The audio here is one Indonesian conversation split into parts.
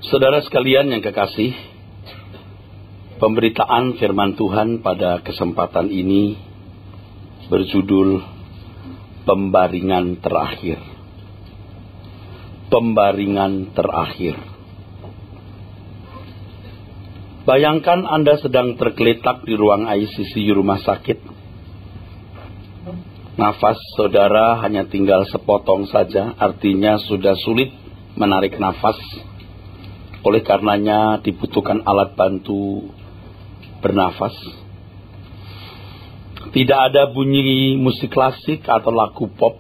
Saudara sekalian yang kekasih, pemberitaan firman Tuhan pada kesempatan ini berjudul Pembaringan Terakhir. Pembaringan terakhir. Bayangkan Anda sedang tergeletak di ruang ICU rumah sakit. Nafas saudara hanya tinggal sepotong saja, artinya sudah sulit menarik nafas. Oleh karenanya dibutuhkan alat bantu bernafas. Tidak ada bunyi musik klasik atau lagu pop.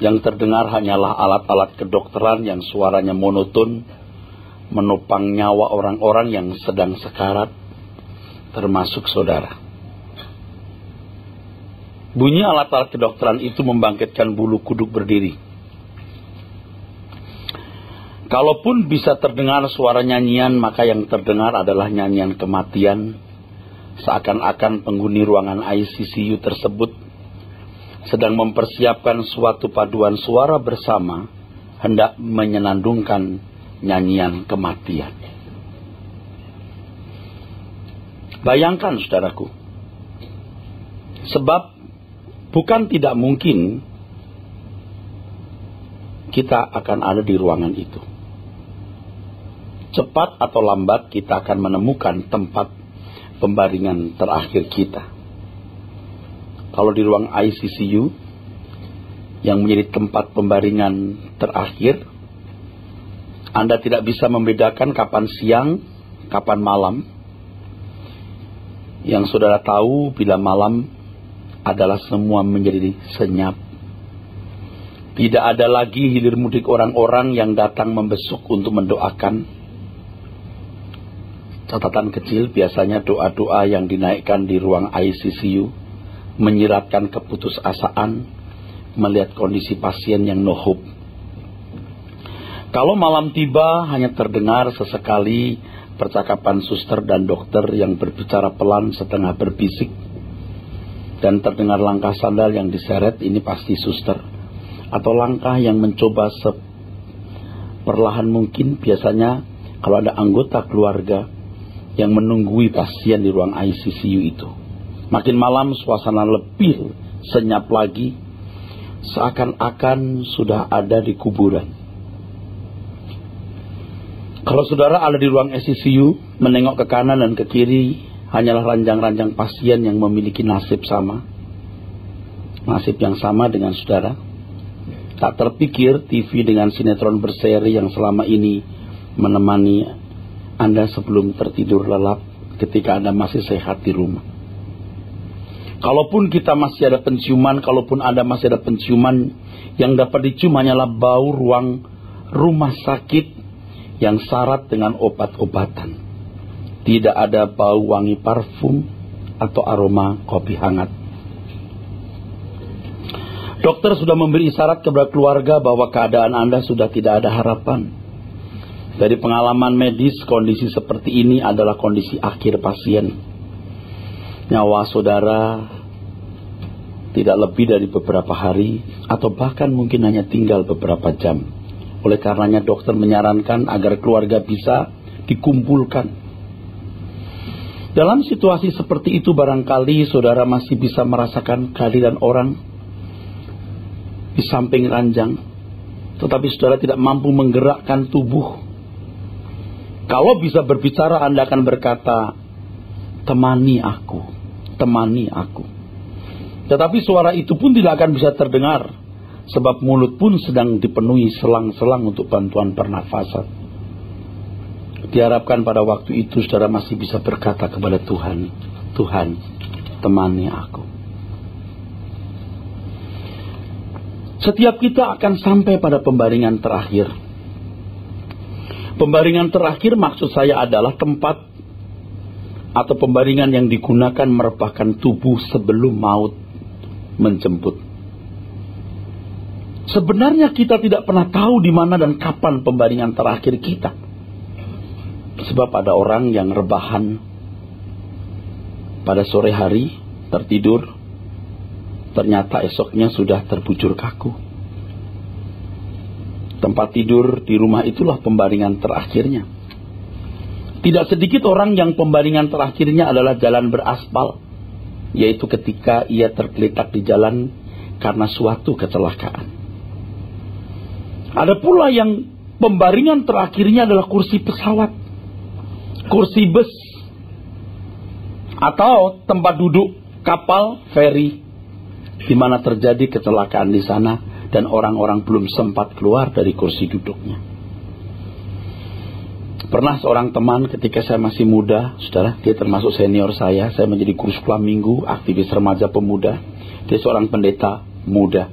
Yang terdengar hanyalah alat-alat kedokteran yang suaranya monoton, menopang nyawa orang-orang yang sedang sekarat, termasuk saudara. Bunyi alat-alat kedokteran itu membangkitkan bulu kuduk berdiri. Kalaupun bisa terdengar suara nyanyian, maka yang terdengar adalah nyanyian kematian. Seakan-akan penghuni ruangan ICU tersebut sedang mempersiapkan suatu paduan suara bersama, hendak menyenandungkan nyanyian kematian. Bayangkan saudaraku, sebab bukan tidak mungkin kita akan ada di ruangan itu. Cepat atau lambat kita akan menemukan tempat pembaringan terakhir kita. Kalau di ruang ICU yang menjadi tempat pembaringan terakhir, Anda tidak bisa membedakan kapan siang, kapan malam. Yang saudara tahu, bila malam adalah semua menjadi senyap. Tidak ada lagi hilir mudik orang-orang yang datang membesuk untuk mendoakan. Catatan kecil, biasanya doa-doa yang dinaikkan di ruang ICU menyiratkan keputusasaan melihat kondisi pasien yang no hope. Kalau malam tiba, hanya terdengar sesekali percakapan suster dan dokter yang berbicara pelan setengah berbisik, dan terdengar langkah sandal yang diseret, ini pasti suster. Atau langkah yang mencoba seperlahan mungkin, biasanya kalau ada anggota keluarga yang menunggui pasien di ruang ICU itu. Makin malam suasana lebih senyap lagi, seakan-akan sudah ada di kuburan. Kalau saudara ada di ruang ICU, menengok ke kanan dan ke kiri, hanyalah ranjang-ranjang pasien yang memiliki nasib sama. Nasib yang sama dengan saudara. Tak terpikir TV dengan sinetron berseri yang selama ini menemani Anda sebelum tertidur lelap ketika Anda masih sehat di rumah. Kalaupun kita masih ada penciuman, kalaupun Anda masih ada penciuman, yang dapat dicium hanyalah bau ruang rumah sakit yang syarat dengan obat-obatan. Tidak ada bau wangi parfum atau aroma kopi hangat. Dokter sudah memberi isyarat kepada keluarga bahwa keadaan Anda sudah tidak ada harapan. Dari pengalaman medis, kondisi seperti ini adalah kondisi akhir pasien. Nyawa saudara tidak lebih dari beberapa hari atau bahkan mungkin hanya tinggal beberapa jam. Oleh karenanya dokter menyarankan agar keluarga bisa dikumpulkan. Dalam situasi seperti itu barangkali saudara masih bisa merasakan kehadiran orang di samping ranjang, tetapi saudara tidak mampu menggerakkan tubuh. Kalau bisa berbicara, Anda akan berkata, temani aku, temani aku. Tetapi suara itu pun tidak akan bisa terdengar, sebab mulut pun sedang dipenuhi selang-selang untuk bantuan pernafasan. Diharapkan pada waktu itu saudara masih bisa berkata kepada Tuhan, Tuhan, temani aku. Setiap kita akan sampai pada pembaringan terakhir. Pembaringan terakhir maksud saya adalah tempat atau pembaringan yang digunakan merebahkan tubuh sebelum maut menjemput. Sebenarnya kita tidak pernah tahu di mana dan kapan pembaringan terakhir kita. Sebab ada orang yang rebahan pada sore hari, tertidur, ternyata esoknya sudah terbujur kaku. Tempat tidur di rumah itulah pembaringan terakhirnya. Tidak sedikit orang yang pembaringan terakhirnya adalah jalan beraspal, yaitu ketika ia tergeletak di jalan karena suatu kecelakaan. Ada pula yang pembaringan terakhirnya adalah kursi pesawat, kursi bus, atau tempat duduk kapal feri, di mana terjadi kecelakaan di sana dan orang-orang belum sempat keluar dari kursi duduknya. Pernah seorang teman ketika saya masih muda, saudara, dia termasuk senior saya menjadi guru sekolah minggu, aktivis remaja pemuda. Dia seorang pendeta muda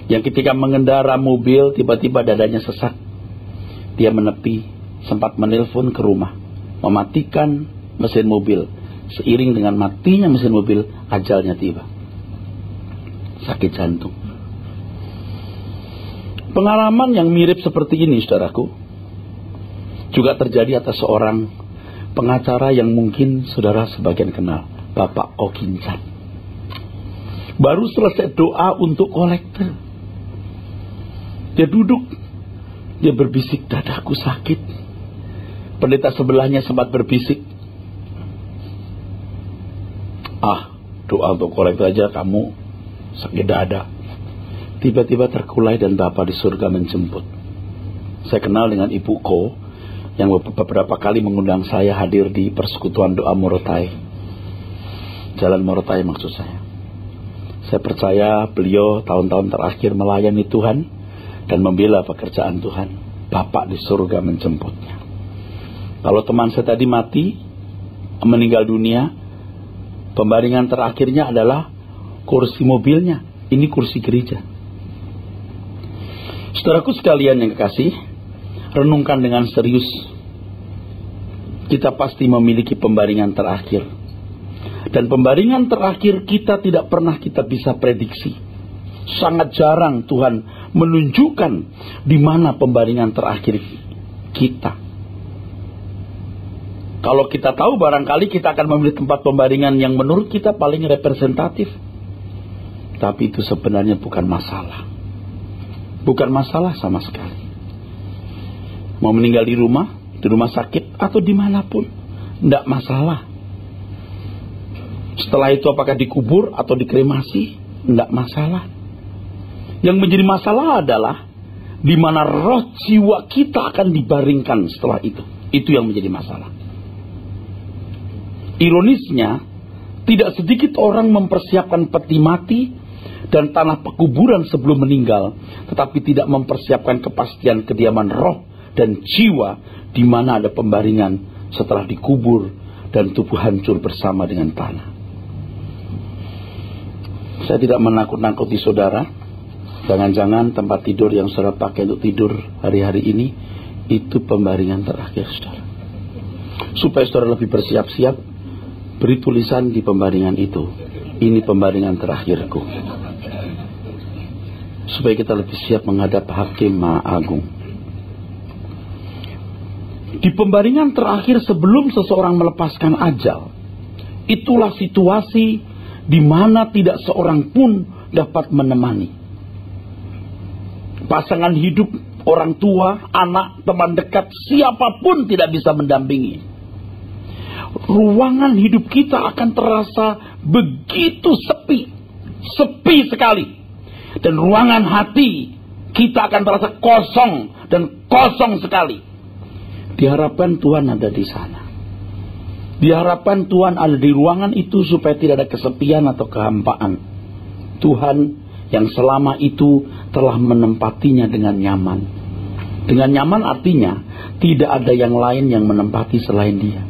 yang ketika mengendara mobil tiba-tiba dadanya sesak. Dia menepi, sempat menelpon ke rumah, mematikan mesin mobil. Seiring dengan matinya mesin mobil, ajalnya tiba. Sakit jantung. Pengalaman yang mirip seperti ini, saudaraku, juga terjadi atas seorang pengacara yang mungkin saudara sebagian kenal, Bapak Okincan. Baru selesai doa untuk kolektor, dia duduk, dia berbisik, dadaku sakit. Pendeta sebelahnya sempat berbisik, doa untuk kolektor aja kamu sakit dada. Tiba-tiba terkulai dan Bapak di surga menjemput. Saya kenal dengan Ibu Ko yang beberapa kali mengundang saya hadir di persekutuan doa Morotai, Jalan Morotai maksud saya. Saya percaya beliau tahun-tahun terakhir melayani Tuhan dan membela pekerjaan Tuhan. Bapak di surga menjemputnya. Kalau teman saya tadi mati, meninggal dunia, pembaringan terakhirnya adalah kursi mobilnya. Ini kursi gereja. Saudaraku sekalian yang kekasih, renungkan dengan serius. Kita pasti memiliki pembaringan terakhir. Dan pembaringan terakhir kita tidak pernah kita bisa prediksi. Sangat jarang Tuhan menunjukkan di mana pembaringan terakhir kita. Kalau kita tahu, barangkali kita akan memilih tempat pembaringan yang menurut kita paling representatif. Tapi itu sebenarnya bukan masalah. Bukan masalah sama sekali. Mau meninggal di rumah sakit, atau dimanapun, tidak masalah. Setelah itu apakah dikubur atau dikremasi, tidak masalah. Yang menjadi masalah adalah di mana roh jiwa kita akan dibaringkan setelah itu. Itu yang menjadi masalah. Ironisnya, tidak sedikit orang mempersiapkan peti mati dan tanah pekuburan sebelum meninggal, tetapi tidak mempersiapkan kepastian kediaman roh dan jiwa di mana ada pembaringan setelah dikubur dan tubuh hancur bersama dengan tanah. Saya tidak menakut-nakuti saudara. Jangan-jangan tempat tidur yang saudara pakai untuk tidur hari-hari ini itu pembaringan terakhir saudara. Supaya saudara lebih bersiap-siap, beri tulisan di pembaringan itu, ini pembaringan terakhirku. Supaya kita lebih siap menghadap Hakim Maha Agung. Di pembaringan terakhir sebelum seseorang melepaskan ajal, itulah situasi di mana tidak seorang pun dapat menemani. Pasangan hidup, orang tua, anak, teman dekat, siapapun tidak bisa mendampingi. Ruangan hidup kita akan terasa begitu sepi, sepi sekali. Dan ruangan hati kita akan terasa kosong dan kosong sekali. Diharapkan Tuhan ada di sana. Diharapkan Tuhan ada di ruangan itu supaya tidak ada kesepian atau kehampaan. Tuhan yang selama itu telah menempatinya dengan nyaman. Dengan nyaman artinya tidak ada yang lain yang menempati selain Dia.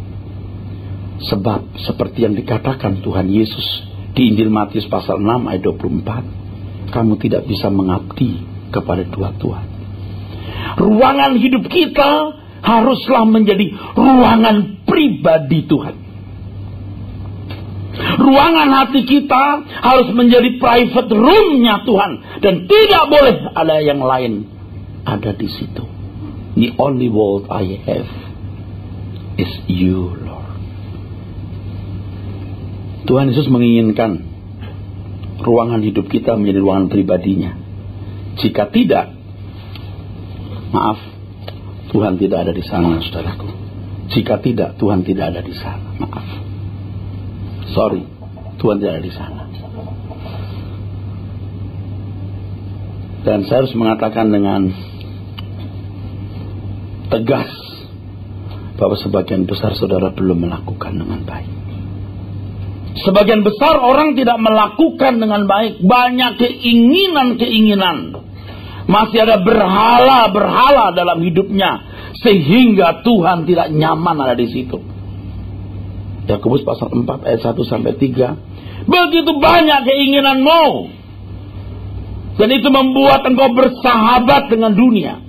Sebab seperti yang dikatakan Tuhan Yesus di Injil Matius pasal 6 ayat 24. Kamu tidak bisa mengabdi kepada dua Tuhan. Ruangan hidup kita haruslah menjadi ruangan pribadi Tuhan. Ruangan hati kita harus menjadi private room-nya Tuhan. Dan tidak boleh ada yang lain ada di situ. The only world I have is you, Lord. Tuhan Yesus menginginkan ruangan hidup kita menjadi ruangan pribadinya. Jika tidak, Maaf, Tuhan tidak ada di sana, saudaraku. Jika tidak, Tuhan tidak ada di sana. Maaf. Sorry, Tuhan tidak ada di sana. Dan saya harus mengatakan dengan tegas bahwa sebagian besar saudara belum melakukan dengan baik. Sebagian besar orang tidak melakukan dengan baik. Banyak keinginan-keinginan. Masih ada berhala-berhala dalam hidupnya, sehingga Tuhan tidak nyaman ada di situ. Yakobus pasal 4 ayat 1 sampai 3. Begitu banyak keinginanmu, dan itu membuat engkau bersahabat dengan dunia.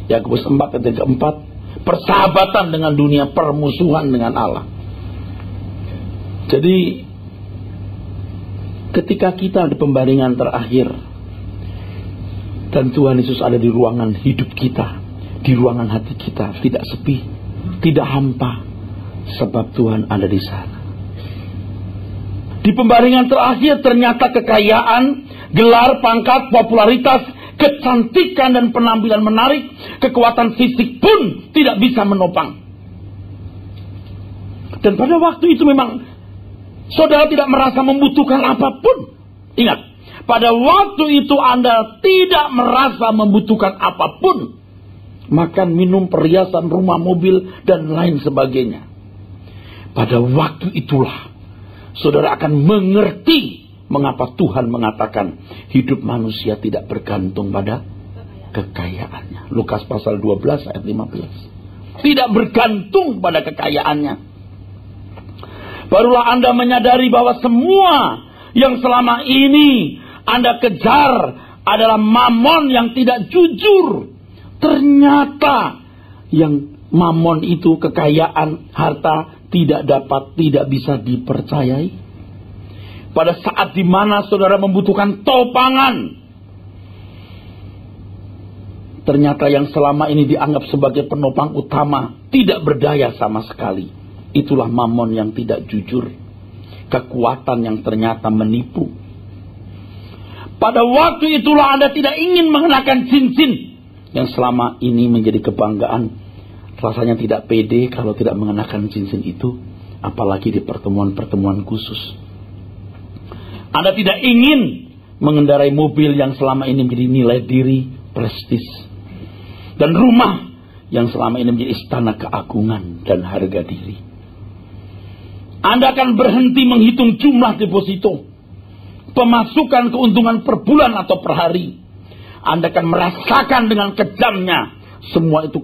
Yakobus 4 ayat 4. Persahabatan dengan dunia, permusuhan dengan Allah. Jadi ketika kita di pembaringan terakhir dan Tuhan Yesus ada di ruangan hidup kita, di ruangan hati kita, tidak sepi, tidak hampa, sebab Tuhan ada di sana. Di pembaringan terakhir ternyata kekayaan, gelar, pangkat, popularitas, kecantikan dan penampilan menarik, kekuatan fisik pun tidak bisa menopang. Dan pada waktu itu memang saudara tidak merasa membutuhkan apapun. Ingat, pada waktu itu Anda tidak merasa membutuhkan apapun. Makan, minum, perhiasan, rumah, mobil, dan lain sebagainya. Pada waktu itulah saudara akan mengerti mengapa Tuhan mengatakan hidup manusia tidak bergantung pada kekayaannya. Lukas pasal 12 ayat 15. Tidak bergantung pada kekayaannya. Barulah Anda menyadari bahwa semua yang selama ini Anda kejar adalah mamon yang tidak jujur. Ternyata yang mamon itu, kekayaan, harta, tidak bisa dipercayai. Pada saat dimana saudara membutuhkan topangan, ternyata yang selama ini dianggap sebagai penopang utama tidak berdaya sama sekali. Itulah mamon yang tidak jujur. Kekuatan yang ternyata menipu. Pada waktu itulah Anda tidak ingin mengenakan cincin yang selama ini menjadi kebanggaan. Rasanya tidak pede kalau tidak mengenakan cincin itu, apalagi di pertemuan-pertemuan khusus. Anda tidak ingin mengendarai mobil yang selama ini menjadi nilai diri, prestis, dan rumah yang selama ini menjadi istana keagungan dan harga diri. Anda akan berhenti menghitung jumlah deposito, pemasukan keuntungan per bulan atau per hari. Anda akan merasakan dengan kejamnya semua itu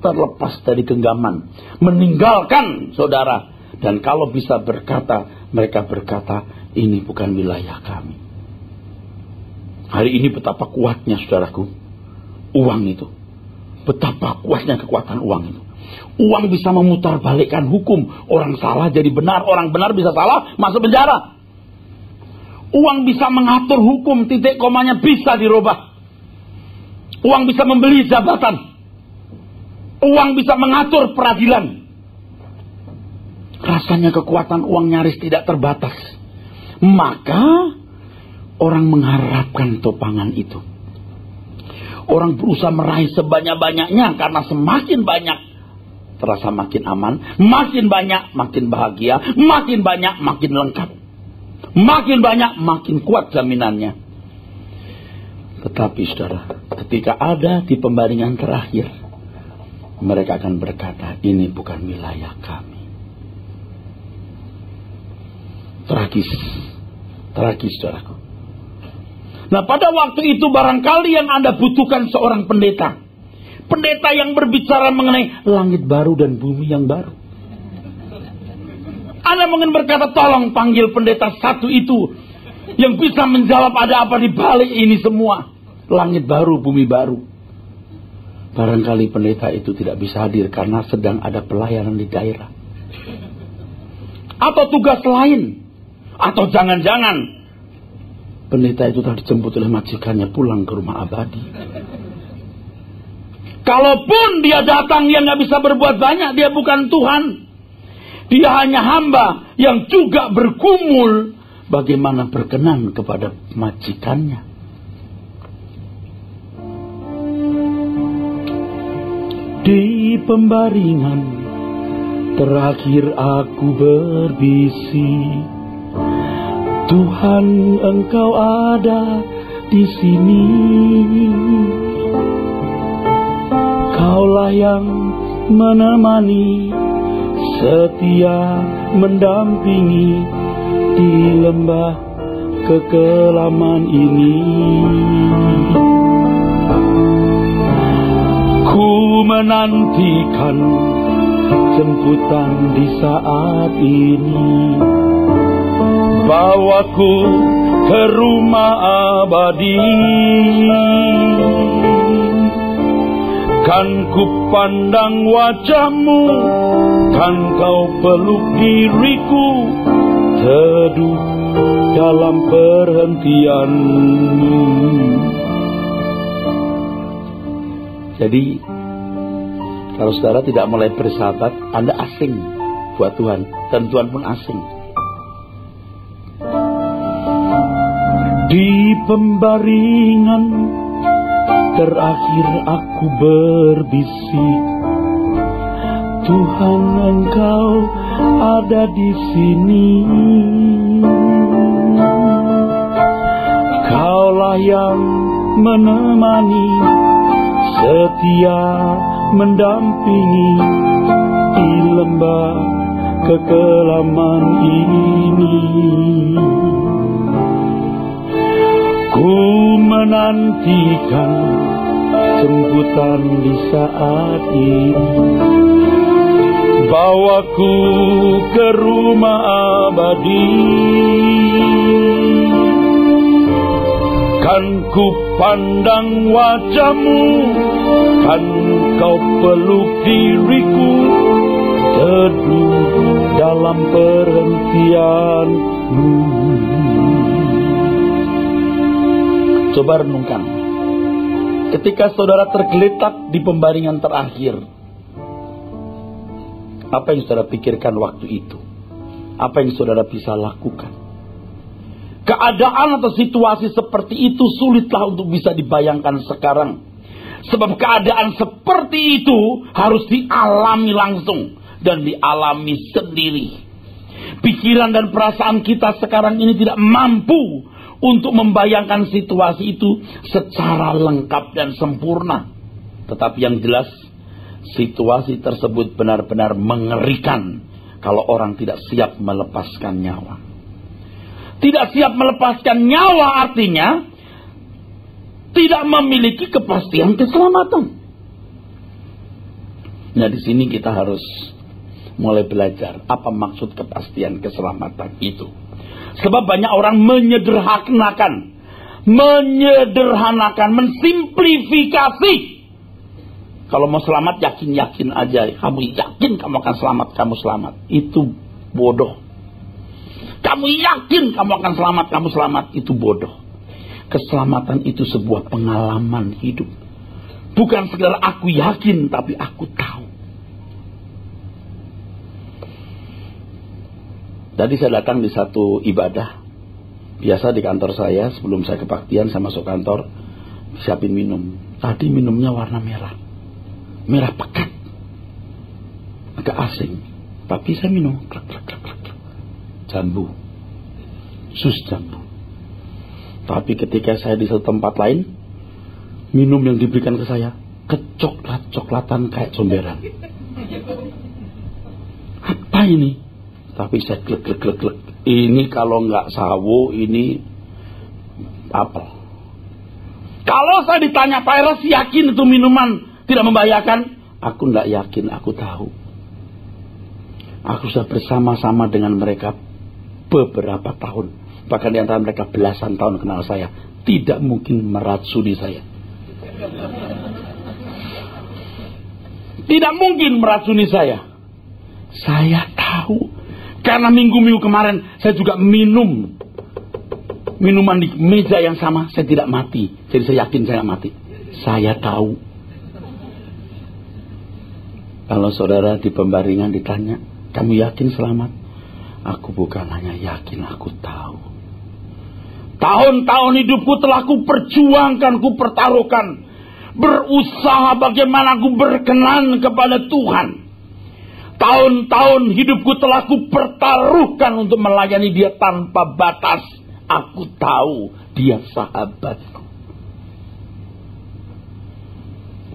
terlepas dari genggaman, meninggalkan saudara. Dan kalau bisa berkata, mereka berkata, ini bukan wilayah kami. Hari ini betapa kuatnya saudaraku uang itu. Betapa kuatnya kekuatan uang itu. Uang bisa memutarbalikkan hukum. Orang salah jadi benar, orang benar bisa salah, masuk penjara. Uang bisa mengatur hukum, titik komanya bisa dirubah. Uang bisa membeli jabatan. Uang bisa mengatur peradilan. Rasanya kekuatan uang nyaris tidak terbatas. Maka orang mengharapkan topangan itu. Orang berusaha meraih sebanyak-banyaknya karena semakin banyak terasa makin aman, makin banyak makin bahagia, makin banyak makin lengkap, makin banyak makin kuat jaminannya. Tetapi saudara, ketika ada di pembaringan terakhir, mereka akan berkata, ini bukan wilayah kami. Tragis saudaraku. Nah, pada waktu itu barangkali yang Anda butuhkan seorang pendeta. Pendeta yang berbicara mengenai langit baru dan bumi yang baru. Anda mungkin berkata, tolong panggil pendeta satu itu yang bisa menjawab ada apa di balik ini semua. Langit baru, bumi baru. Barangkali pendeta itu tidak bisa hadir karena sedang ada pelayanan di daerah. Atau tugas lain. Atau jangan-jangan pendeta itu telah dijemput oleh majikannya pulang ke rumah abadi. Kalaupun dia datang, dia nggak bisa berbuat banyak. Dia bukan Tuhan. Dia hanya hamba yang juga bergumul bagaimana berkenan kepada majikannya. pembaringan terakhir aku berbisi, Tuhan Engkau ada di sini. Kaulah yang menemani, setia mendampingi di lembah kekelaman ini. Ku menantikan jemputan di saat ini, bawaku ke rumah abadi. Kan ku pandang wajahmu, kan kau peluk diriku, teduh dalam perhentianmu. Jadi kalau saudara tidak mulai bersahabat, Anda asing buat Tuhan, dan Tuhan pun asing. Di pembaringan terakhir aku berbisik, Tuhan Engkau ada di sini. Kaulah yang menemani, setia mendampingi di lembah kekelaman ini. Ku menantikan jemputan di saat ini, bawaku ke rumah abadi. Kan ku pandang wajahmu, kan kau peluk diriku, teduh dalam perhentianmu. Coba renungkan, ketika saudara tergeletak di pembaringan terakhir, apa yang saudara pikirkan waktu itu? Apa yang saudara bisa lakukan? Keadaan atau situasi seperti itu sulitlah untuk bisa dibayangkan sekarang. Sebab keadaan seperti itu harus dialami langsung dan dialami sendiri. Pikiran dan perasaan kita sekarang ini tidak mampu untuk membayangkan situasi itu secara lengkap dan sempurna. Tetapi yang jelas, situasi tersebut benar-benar mengerikan kalau orang tidak siap melepaskan nyawa. Tidak siap melepaskan nyawa artinya tidak memiliki kepastian keselamatan. Nah, di sini kita harus mulai belajar apa maksud kepastian keselamatan itu. Sebab banyak orang menyederhanakan, mensimplifikasi. Kalau mau selamat, yakin-yakin aja. Kamu yakin kamu akan selamat, kamu selamat. Itu bodoh. Kamu yakin kamu akan selamat, kamu selamat. Itu bodoh. Keselamatan itu sebuah pengalaman hidup. Bukan sekedar aku yakin, tapi aku tahu. Tadi saya datang di satu ibadah. Biasa di kantor saya, sebelum saya kebaktian, saya masuk kantor, siapin minum. Tadi minumnya warna merah. Merah pekat. Agak asing. Tapi saya minum. Klak, klak, klak, klak. Jambu. Sus jambu. Tapi ketika saya di satu tempat lain, minum yang diberikan ke saya, kecoklat-coklatan kayak comberan. Apa ini? Tapi saya klek. Ini kalau nggak sawo, ini apel. Kalau saya ditanya, Pak Eros yakin itu minuman tidak membahayakan? Aku nggak yakin, aku tahu. Aku sudah bersama-sama dengan mereka beberapa tahun. Bahkan di antara mereka belasan tahun kenal saya. Tidak mungkin meracuni saya. Tidak mungkin meracuni saya. Saya tahu. Karena minggu-minggu kemarin saya juga minum minuman di meja yang sama. Saya tidak mati. Jadi saya yakin saya tidak mati. Saya tahu. Kalau saudara di pembaringan ditanya, kamu yakin selamat? Aku bukan hanya yakin, aku tahu. Tahun-tahun hidupku telah ku perjuangkan, ku pertaruhkan berusaha bagaimana aku berkenan kepada Tuhan. Tahun-tahun hidupku telah kupertaruhkan untuk melayani Dia tanpa batas. Aku tahu Dia sahabatku.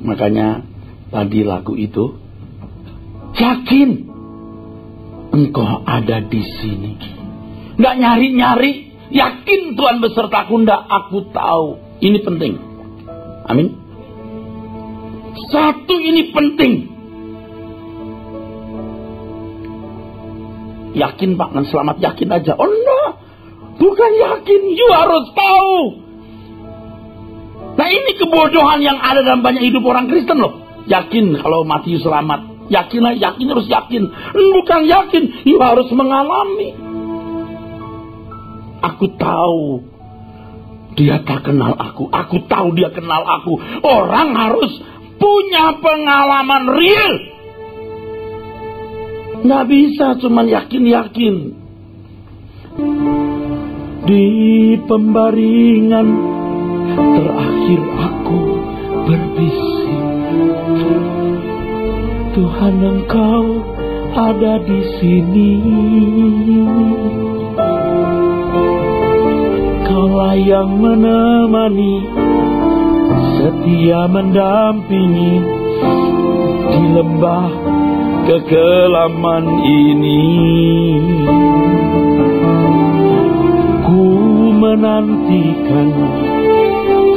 Makanya tadi lagu itu, yakin Engkau ada di sini. Nggak nyari-nyari, yakin Tuhan besertaku. Nggak, aku tahu. Ini penting. Amin. Satu ini penting. Yakin Pak, kan selamat yakin aja. Oh enggak, bukan yakin, you harus tahu. Nah ini kebodohan yang ada dalam banyak hidup orang Kristen loh. Yakin kalau mati selamat. Yakinlah, yakin harus yakin. Bukan yakin, you harus mengalami. Aku tahu Dia tak kenal aku. Aku tahu Dia kenal aku. Orang harus punya pengalaman real. Nggak bisa cuman yakin-yakin. Di pembaringan terakhir aku berbisik, Tuhan Engkau ada di sini. Kaulah yang menemani, setia mendampingi di lembah kekelaman ini. Ku menantikan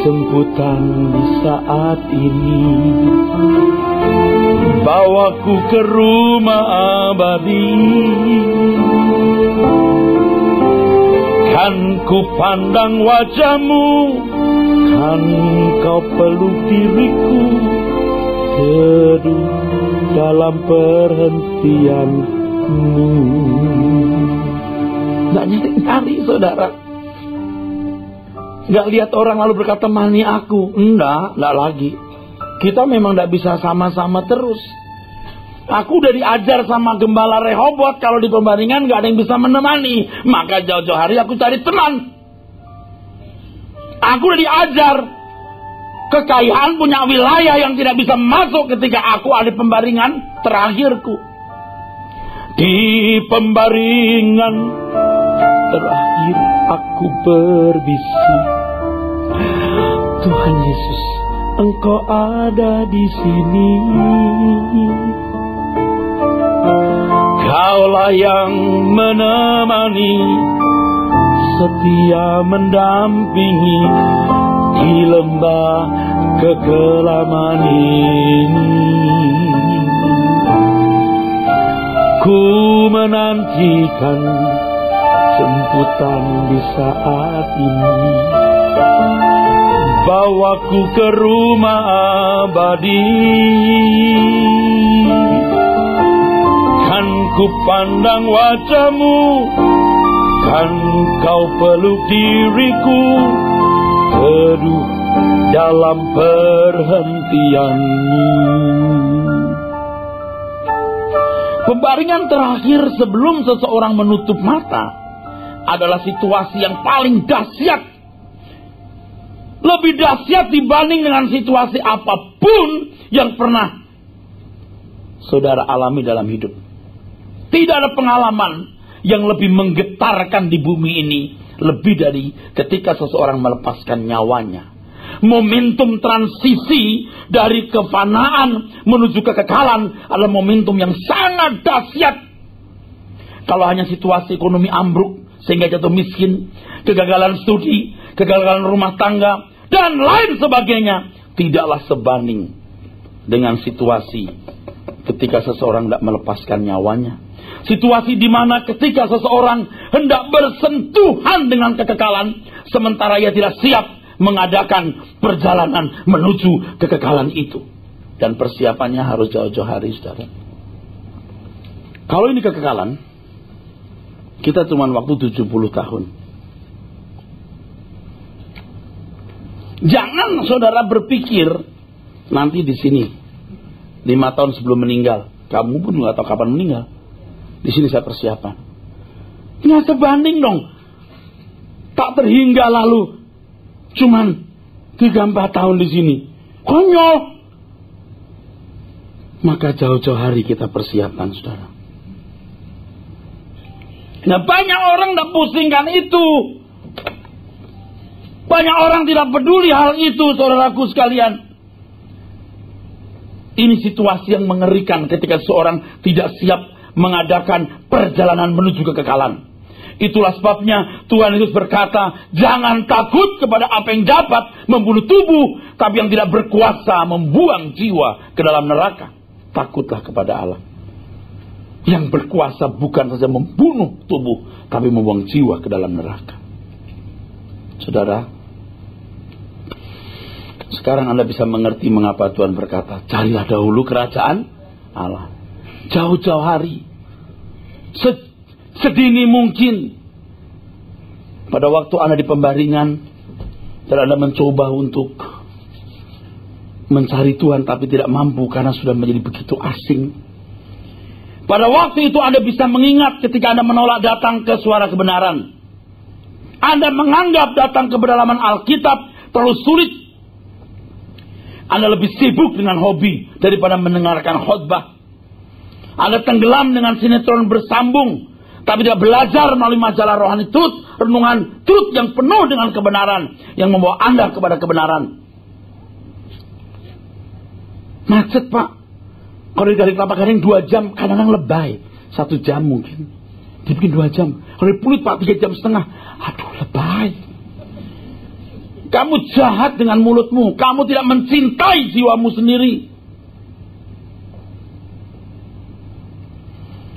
jemputan di saat ini, bawaku ke rumah abadi. Kan ku pandang wajahmu, kan kau peluk diriku, teduh dalam perhentianmu. Nggak nyari-nyari saudara. Nggak lihat orang lalu berkata mani aku. Enggak lagi. Kita memang nggak bisa sama-sama terus. Aku udah diajar sama gembala Rehobot, kalau di pembaringan nggak ada yang bisa menemani. Maka jauh-jauh hari aku cari teman. Aku udah diajar. Kekayaan punya wilayah yang tidak bisa masuk ketika aku ada di pembaringan terakhirku. Di pembaringan terakhir aku berbisik, Tuhan Yesus, Engkau ada di sini. Kaulah yang menemani, setia mendampingi di lembah kekelaman ini. Ku menantikan jemputan di saat ini, bawaku ke rumah abadi. Kan ku pandang wajahmu, kan kau peluk diriku, teduh dalam perhentianmu. Pembaringan terakhir sebelum seseorang menutup mata adalah situasi yang paling dahsyat. Lebih dahsyat dibanding dengan situasi apapun yang pernah saudara alami dalam hidup. Tidak ada pengalaman yang lebih menggetarkan di bumi ini lebih dari ketika seseorang melepaskan nyawanya. Momentum transisi dari kefanaan menuju kekekalan adalah momentum yang sangat dahsyat. Kalau hanya situasi ekonomi ambruk sehingga jatuh miskin, kegagalan studi, kegagalan rumah tangga, dan lain sebagainya, tidaklah sebanding dengan situasi ketika seseorang tidak melepaskan nyawanya. Situasi di mana ketika seseorang hendak bersentuhan dengan kekekalan, sementara ia tidak siap mengadakan perjalanan menuju kekekalan itu. Dan persiapannya harus jauh-jauh hari, saudara. Kalau ini kekekalan, kita cuma waktu 70 tahun. Jangan saudara berpikir nanti di sini 5 tahun sebelum meninggal, kamu pun nggak tahu kapan meninggal. Di sini saya persiapan. Nggak sebanding dong. Tak terhingga lalu cuman 3-4 tahun di sini. Konyol. Maka jauh-jauh hari kita persiapkan, saudara. Nah, banyak orang tidak pusingkan itu. Banyak orang tidak peduli hal itu, saudaraku sekalian. Ini situasi yang mengerikan ketika seorang tidak siap mengadakan perjalanan menuju kekekalan. Itulah sebabnya Tuhan Yesus berkata, jangan takut kepada apa yang dapat membunuh tubuh, tapi yang tidak berkuasa membuang jiwa ke dalam neraka. Takutlah kepada Allah yang berkuasa bukan saja membunuh tubuh, tapi membuang jiwa ke dalam neraka. Saudara, sekarang Anda bisa mengerti mengapa Tuhan berkata, carilah dahulu kerajaan Allah. Jauh-jauh hari, sedini mungkin, pada waktu Anda di pembaringan dan Anda mencoba untuk mencari Tuhan tapi tidak mampu karena sudah menjadi begitu asing. Pada waktu itu Anda bisa mengingat ketika Anda menolak datang ke suara kebenaran. Anda menganggap datang ke pedalaman Alkitab terlalu sulit. Anda lebih sibuk dengan hobi daripada mendengarkan khotbah. Anda tenggelam dengan sinetron bersambung, tapi tidak belajar melalui majalah rohani Truth, renungan Truth yang penuh dengan kebenaran, yang membawa Anda kepada kebenaran. Macet, Pak. Kalau dari Kelapa Gading 2 jam, kadang-kadang lebay. 1 jam mungkin. Dibikin 2 jam. Kalau di Pluit, Pak, 3 jam setengah. Aduh, lebay. Kamu jahat dengan mulutmu. Kamu tidak mencintai jiwamu sendiri.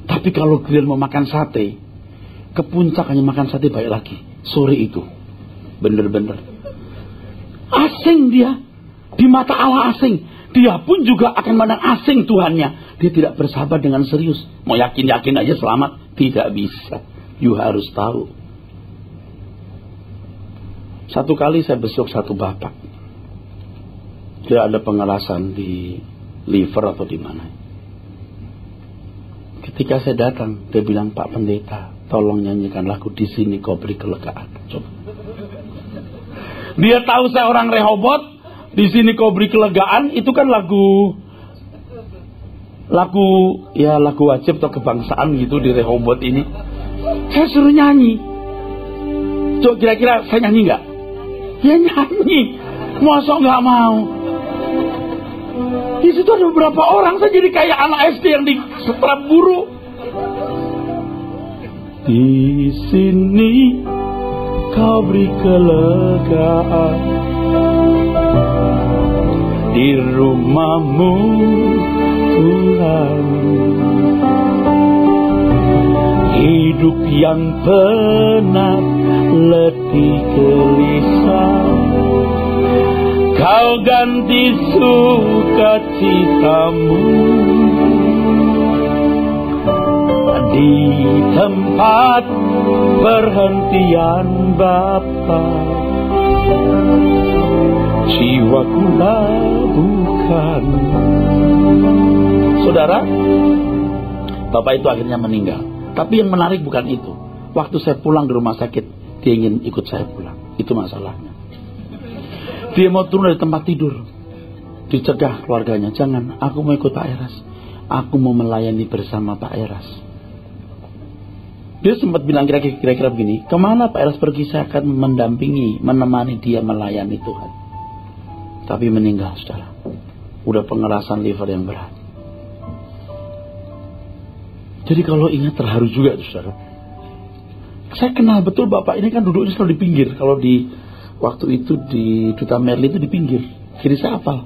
Tapi kalau kalian mau makan sate, ke puncak hanya makan sate baik lagi. Sore itu. Bener-bener. Asing dia. Di mata Allah asing. Dia pun juga akan memandang asing Tuhannya. Dia tidak bersahabat dengan serius. Mau yakin-yakin aja selamat. Tidak bisa. You harus tahu. Satu kali saya besok satu bapak. Dia ada pengerasan di liver atau di mana. Ketika saya datang, dia bilang, Pak Pendeta, tolong nyanyikan lagu Di Sini Kau Beri Kelegaan. Coba. Dia tahu saya orang Rehobot. Di Sini Kau Beri Kelegaan, itu kan lagu wajib atau kebangsaan gitu di Rehobot ini. Saya suruh nyanyi. Coba kira-kira saya nyanyi nggak? Ya nyanyi. Masa nggak mau? Di situ ada beberapa orang, saya jadi kayak anak SD yang disetrap guru. Di sini Kau beri kelegaan, di rumahmu Tuhan. Hidup yang penat, letih gelisah, Kau ganti sukacitamu. Di tempat perhentian Bapa, jiwaku labuhkan. Saudara, Bapak itu akhirnya meninggal. Tapi yang menarik bukan itu. Waktu saya pulang di rumah sakit, dia ingin ikut saya pulang. Itu masalahnya. Dia mau turun dari tempat tidur. Dicegah keluarganya, jangan, aku mau ikut Pak Eras. Aku mau melayani bersama Pak Eras. Dia sempat bilang kira-kira begini, kemana Pak Eras pergi, saya akan mendampingi, menemani dia melayani Tuhan. Tapi meninggal, saudara. Udah pengerasan liver yang berat. Jadi kalau ingat terharu juga, saudara. Saya kenal betul Bapak ini kan duduknya selalu di pinggir. Kalau di waktu itu di Duta Merli itu di pinggir. Kiri saya apal.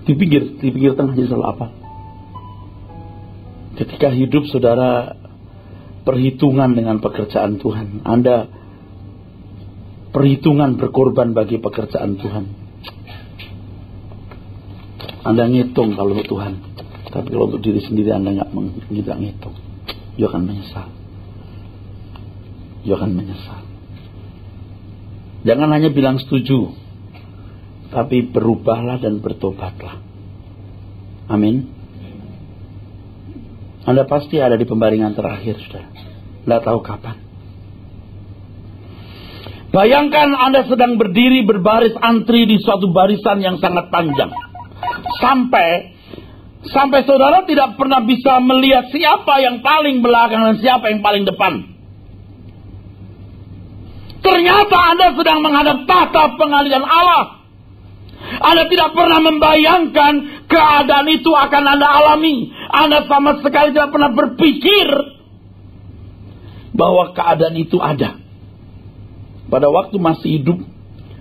Di pinggir tengah jadi selalu apal. Ketika hidup saudara perhitungan dengan pekerjaan Tuhan, Anda perhitungan berkorban bagi pekerjaan Tuhan. Anda ngitung kalau untuk Tuhan, tapi kalau untuk diri sendiri Anda nggak ngitung, you akan menyesal. You akan menyesal. Jangan hanya bilang setuju, tapi berubahlah dan bertobatlah. Amin. Anda pasti ada di pembaringan terakhir, saudara. Tidak tahu kapan. Bayangkan Anda sedang berdiri berbaris antri di suatu barisan yang sangat panjang. Sampai saudara tidak pernah bisa melihat siapa yang paling belakang dan siapa yang paling depan. Ternyata Anda sedang menghadap tahta pengadilan Allah. Anda tidak pernah membayangkan keadaan itu akan Anda alami. Anda sama sekali tidak pernah berpikir bahwa keadaan itu ada. Pada waktu masih hidup,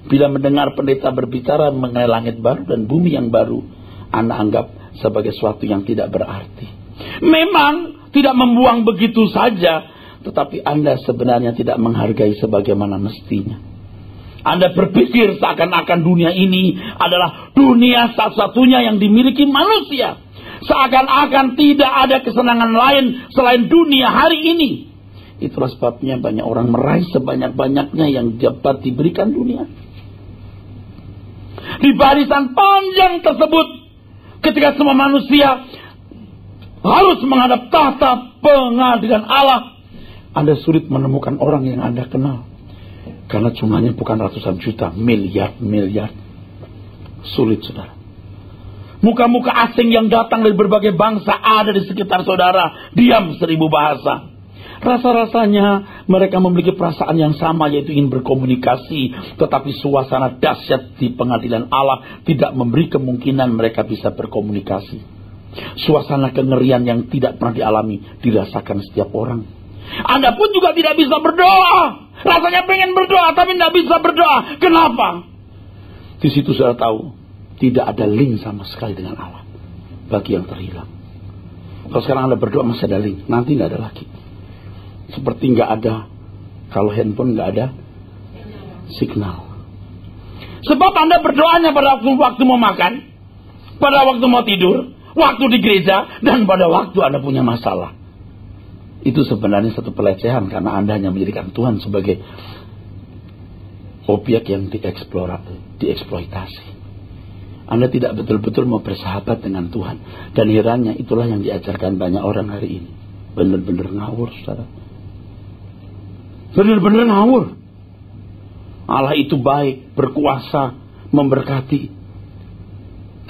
bila mendengar pendeta berbicara mengenai langit baru dan bumi yang baru, Anda anggap sebagai sesuatu yang tidak berarti. Memang tidak membuang begitu saja, tetapi Anda sebenarnya tidak menghargai sebagaimana mestinya. Anda berpikir seakan-akan dunia ini adalah dunia satu-satunya yang dimiliki manusia. Seakan-akan tidak ada kesenangan lain selain dunia hari ini. Itulah sebabnya banyak orang meraih sebanyak-banyaknya yang dapat diberikan dunia. Di barisan panjang tersebut, ketika semua manusia harus menghadap tahta pengadilan Allah, Anda sulit menemukan orang yang Anda kenal. Karena jumlahnya bukan ratusan juta, miliar. Sulit, saudara. Muka-muka asing yang datang dari berbagai bangsa ada di sekitar saudara. Diam 1000 bahasa. Rasa-rasanya mereka memiliki perasaan yang sama, yaitu ingin berkomunikasi. Tetapi suasana dahsyat di pengadilan Allah tidak memberi kemungkinan mereka bisa berkomunikasi. Suasana kengerian yang tidak pernah dialami dirasakan setiap orang. Anda pun juga tidak bisa berdoa. Rasanya pengen berdoa tapi tidak bisa berdoa. Kenapa? Di situ sudah tahu tidak ada link sama sekali dengan Allah bagi yang terhilang. Kalau sekarang Anda berdoa masih ada link, nanti tidak ada lagi. Seperti nggak ada kalau handphone nggak ada signal. Sebab Anda berdoanya pada waktu mau makan, pada waktu mau tidur, waktu di gereja, dan pada waktu Anda punya masalah. Itu sebenarnya satu pelecehan karena Anda hanya menjadikan Tuhan sebagai objek yang dieksploitasi. Anda tidak betul-betul mau bersahabat dengan Tuhan. Dan herannya itulah yang diajarkan banyak orang hari ini. Benar-benar ngawur, saudara. Benar-benar ngawur. Allah itu baik, berkuasa, memberkati.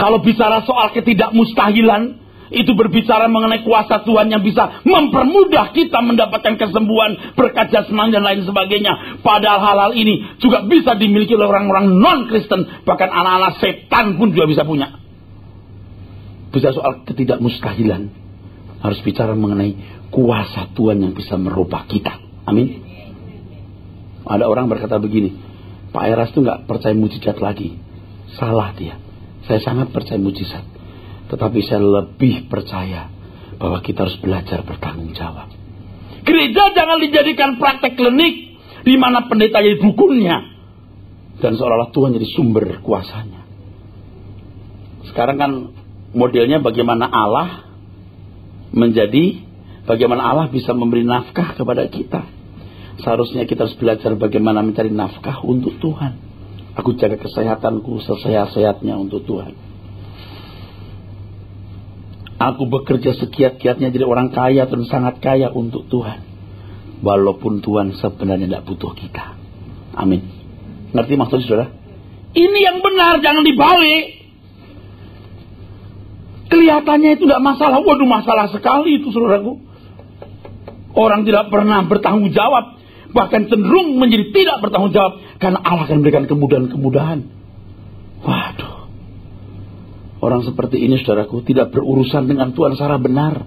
Kalau bicara soal ketidakmustahilan, itu berbicara mengenai kuasa Tuhan yang bisa mempermudah kita mendapatkan kesembuhan, berkat jasmani dan lain sebagainya. Padahal hal-hal ini juga bisa dimiliki oleh orang-orang non-Kristen, bahkan anak-anak setan pun juga bisa punya. Bicara soal ketidakmustahilan, harus bicara mengenai kuasa Tuhan yang bisa merubah kita. Amin. Ada orang berkata begini, Pak Eras itu gak percaya mujizat lagi. Salah dia. Saya sangat percaya mujizat. Tetapi saya lebih percaya bahwa kita harus belajar bertanggung jawab. Gereja jangan dijadikan praktek klinik di mana pendeta jadi dukunnya dan seolah-olah Tuhan jadi sumber kuasanya. Sekarang kan modelnya bagaimana Allah bisa memberi nafkah kepada kita. Seharusnya kita harus belajar bagaimana mencari nafkah untuk Tuhan. Aku jaga kesehatanku sesehat-sehatnya untuk Tuhan. Aku bekerja sekiat-kiatnya jadi orang kaya dan sangat kaya untuk Tuhan. Walaupun Tuhan sebenarnya tidak butuh kita. Amin. Ngerti maksudnya, saudara? Ini yang benar, jangan dibalik. Kelihatannya itu tidak masalah. Waduh, masalah sekali itu, saudaraku. Orang tidak pernah bertanggung jawab, bahkan cenderung menjadi tidak bertanggung jawab, karena Allah akan memberikan kemudahan-kemudahan. Waduh. Orang seperti ini, saudaraku, tidak berurusan dengan Tuhan secara benar.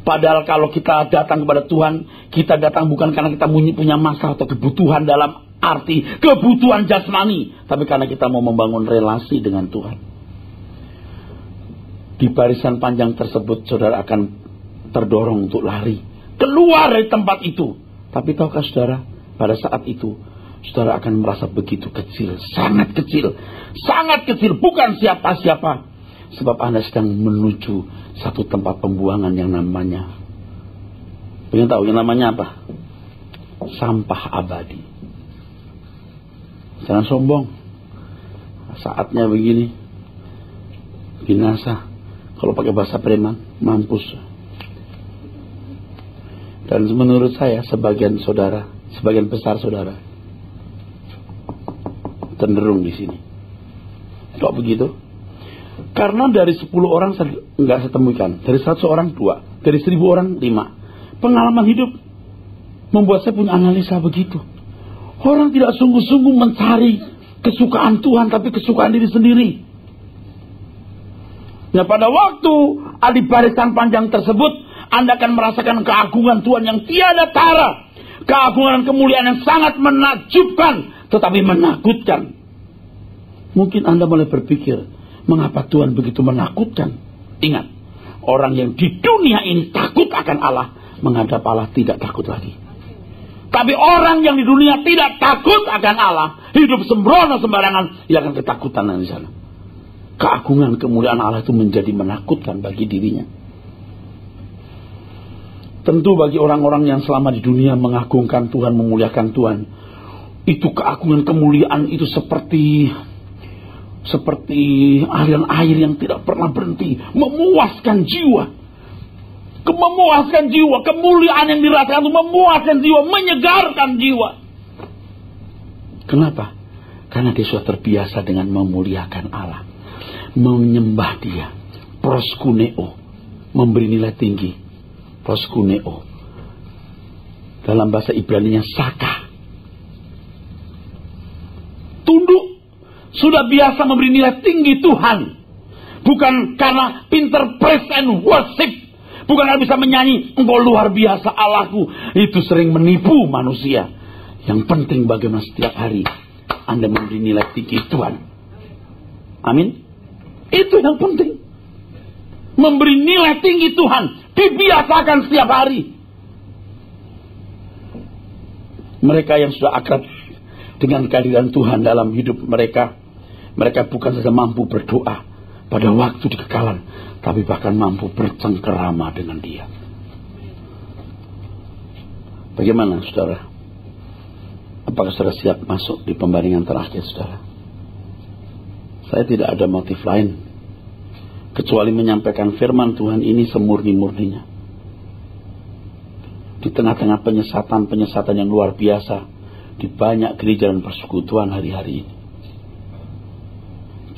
Padahal kalau kita datang kepada Tuhan, kita datang bukan karena kita punya masalah atau kebutuhan dalam arti kebutuhan jasmani, tapi karena kita mau membangun relasi dengan Tuhan. Di barisan panjang tersebut, saudara akan terdorong untuk lari keluar dari tempat itu. Tapi tahukah saudara, pada saat itu saudara akan merasa begitu kecil, sangat kecil, bukan siapa-siapa. Sebab Anda sedang menuju satu tempat pembuangan yang namanya, pengen tahu yang namanya apa? Sampah abadi. Jangan sombong. Saatnya begini, binasa. Kalau pakai bahasa preman, mampus. Dan menurut saya, sebagian besar saudara cenderung di sini. Kok begitu? Karena dari 10 orang nggak saya temukan, dari 100 orang 2, dari 1000 orang 5. Pengalaman hidup membuat saya punya analisa begitu. Orang tidak sungguh-sungguh mencari kesukaan Tuhan, tapi kesukaan diri sendiri. Nah, pada waktu di barisan panjang tersebut, Anda akan merasakan keagungan Tuhan yang tiada tara. Keagungan dan kemuliaan yang sangat menakjubkan, tetapi menakutkan. Mungkin Anda mulai berpikir, mengapa Tuhan begitu menakutkan? Ingat, orang yang di dunia ini takut akan Allah, menghadap Allah tidak takut lagi. Tapi orang yang di dunia tidak takut akan Allah, hidup sembrono sembarangan, ia akan ketakutan di sana. Keagungan kemuliaan Allah itu menjadi menakutkan bagi dirinya. Tentu bagi orang-orang yang selama di dunia mengagungkan Tuhan, memuliakan Tuhan, itu keagungan kemuliaan itu seperti aliran air yang tidak pernah berhenti, memuaskan jiwa. Memuaskan jiwa, kemuliaan yang dirasakan itu memuaskan jiwa, menyegarkan jiwa. Kenapa? Karena dia sudah terbiasa dengan memuliakan Allah, menyembah Dia, proskuneo, memberi nilai tinggi, proskuneo. Dalam bahasa Ibrani-nya saka, tunduk, sudah biasa memberi nilai tinggi Tuhan, bukan karena pinter praise and worship. Bukan karena bisa menyanyi, engkau luar biasa Allahku. Itu sering menipu manusia. Yang penting bagaimana setiap hari Anda memberi nilai tinggi Tuhan. Amin. Itu yang penting. Memberi nilai tinggi Tuhan. Dibiasakan setiap hari. Mereka yang sudah akrab dengan kehadiran Tuhan dalam hidup mereka, mereka bukan saja mampu berdoa pada waktu di kekalan, tapi bahkan mampu bercengkerama dengan Dia. Bagaimana saudara? Apakah saudara siap masuk di pembaringan terakhir saudara? Saya tidak ada motif lain kecuali menyampaikan firman Tuhan ini semurni-murninya. Di tengah-tengah penyesatan yang luar biasa di banyak gereja dan persekutuan hari-hari ini.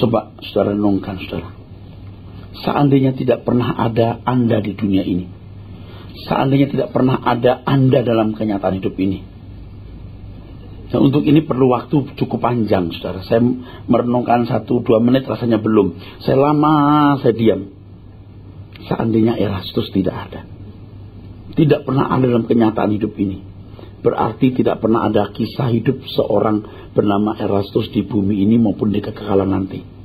Coba saudara renungkan saudara. Seandainya tidak pernah ada Anda di dunia ini, seandainya tidak pernah ada Anda dalam kenyataan hidup ini. Nah, untuk ini perlu waktu cukup panjang saudara. Saya merenungkan 1-2 menit rasanya belum. Saya diam. Seandainya Erastus tidak ada, tidak pernah ada dalam kenyataan hidup ini, berarti tidak pernah ada kisah hidup seorang bernama Erastus di bumi ini maupun di kekekalan nanti.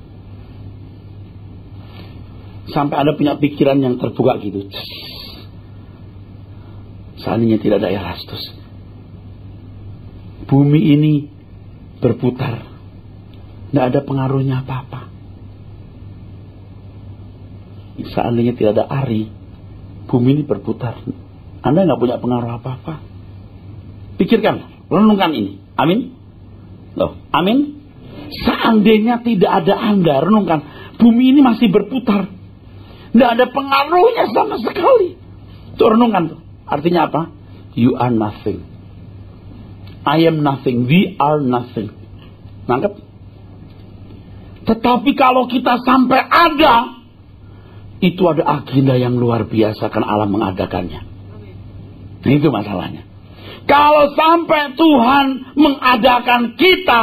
Sampai Anda punya pikiran yang terbuka gitu. Seandainya tidak ada Erastus, bumi ini berputar, tidak ada pengaruhnya apa-apa. Seandainya tidak ada Ari, bumi ini berputar, Anda nggak punya pengaruh apa-apa. Pikirkan, renungkan ini. Amin. Loh, amin. Seandainya tidak ada Anda, renungkan, bumi ini masih berputar, tidak ada pengaruhnya sama sekali. Tuh renungkan tuh. Artinya apa? You are nothing. I am nothing. We are nothing. Nangkep? Tetapi kalau kita sampai ada, itu ada agenda yang luar biasa karena Allah mengadakannya. Nah, itu masalahnya. Kalau sampai Tuhan mengadakan kita,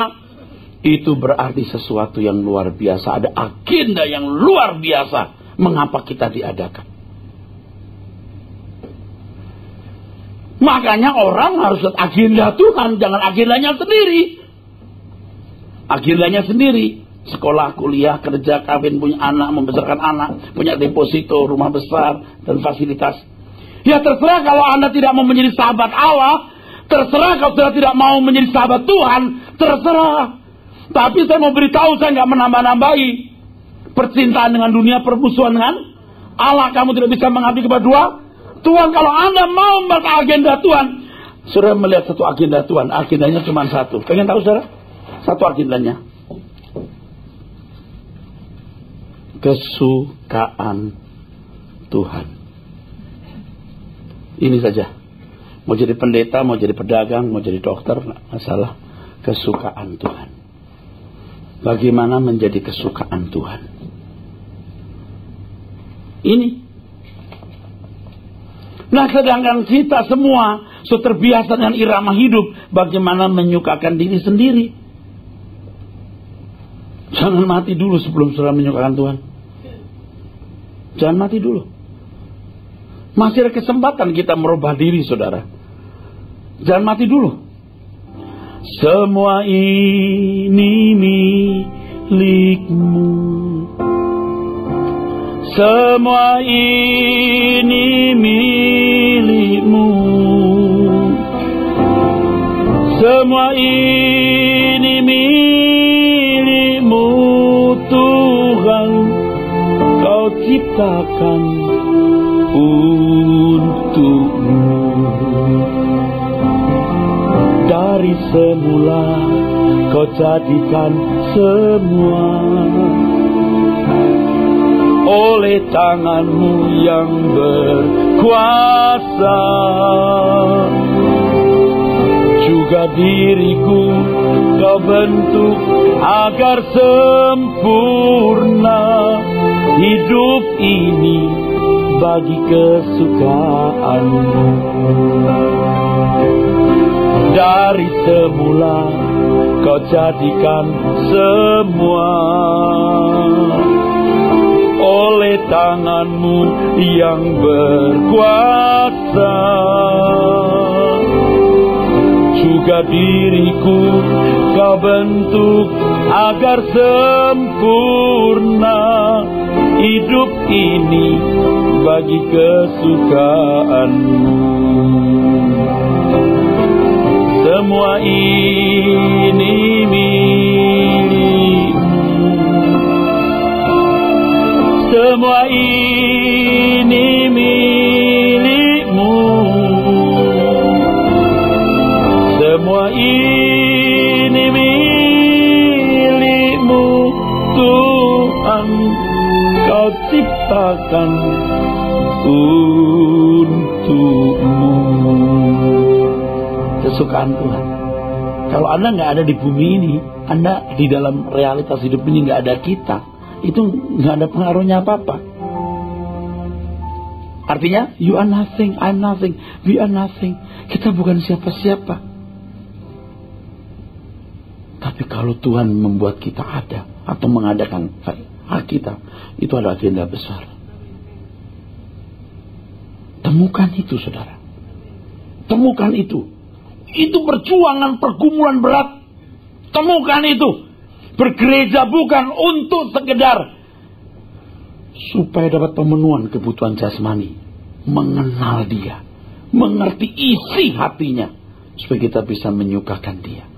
itu berarti sesuatu yang luar biasa. Ada agenda yang luar biasa. Mengapa kita diadakan? Makanya orang harus lihat agenda Tuhan, jangan agendanya sendiri. Agendanya sendiri. Sekolah, kuliah, kerja, kawin, punya anak, membesarkan anak, punya deposito, rumah besar, dan fasilitas. Ya terserah kalau Anda tidak mau menjadi sahabat Allah, terserah kalau Anda tidak mau menjadi sahabat Tuhan, terserah. Tapi saya mau beritahu, saya nggak menambah-nambahi. Percintaan dengan dunia, permusuhan dengan Allah. Kamu tidak bisa mengabdi kepada dua Tuhan. Kalau Anda mau membaca agenda Tuhan, saudara melihat satu agenda Tuhan, agendanya cuma satu. Pengen tahu saudara? Satu agendanya. Kesukaan Tuhan. Ini saja. Mau jadi pendeta, mau jadi pedagang, mau jadi dokter, nggak masalah. Kesukaan Tuhan. bagaimana menjadi kesukaan Tuhan. Ini. Nah, sedangkan kita semua sudah terbiasa dengan irama hidup, bagaimana menyukakan diri sendiri. Jangan mati dulu sebelum saudara menyukakan Tuhan. Jangan mati dulu. Masih ada kesempatan kita merubah diri, saudara. Jangan mati dulu. Semua ini milikmu. Semua ini milikmu. Semua ini milikmu, Tuhan. Kau ciptakan untukmu. Dari semula kau jadikan semua oleh tanganmu yang berkuasa. Juga diriku kau bentuk agar sempurna. Hidup ini bagi kesukaanmu. Dari semula kau jadikan semua oleh tanganmu yang berkuasa. Juga diriku kau bentuk agar sempurna. Hidup ini bagi kesukaanmu. Semua ini milikmu. Semua ini milikmu. Semua ini milikmu, Tuhan. Kau ciptakan untukmu. Kesukaan Tuhan. Kalau Anda nggak ada di bumi ini, Anda di dalam realitas hidup ini nggak ada kita, itu nggak ada pengaruhnya apa-apa. Artinya, you are nothing, I'm nothing, we are nothing. Kita bukan siapa-siapa. Tapi kalau Tuhan membuat kita ada atau mengadakan hak kita, itu adalah agenda besar. Temukan itu, saudara. Temukan itu. Itu perjuangan, pergumulan berat. Temukan itu. Bergereja bukan untuk sekedar supaya dapat pemenuhan kebutuhan jasmani. Mengenal Dia. Mengerti isi hatinya. Supaya kita bisa menyukakan Dia.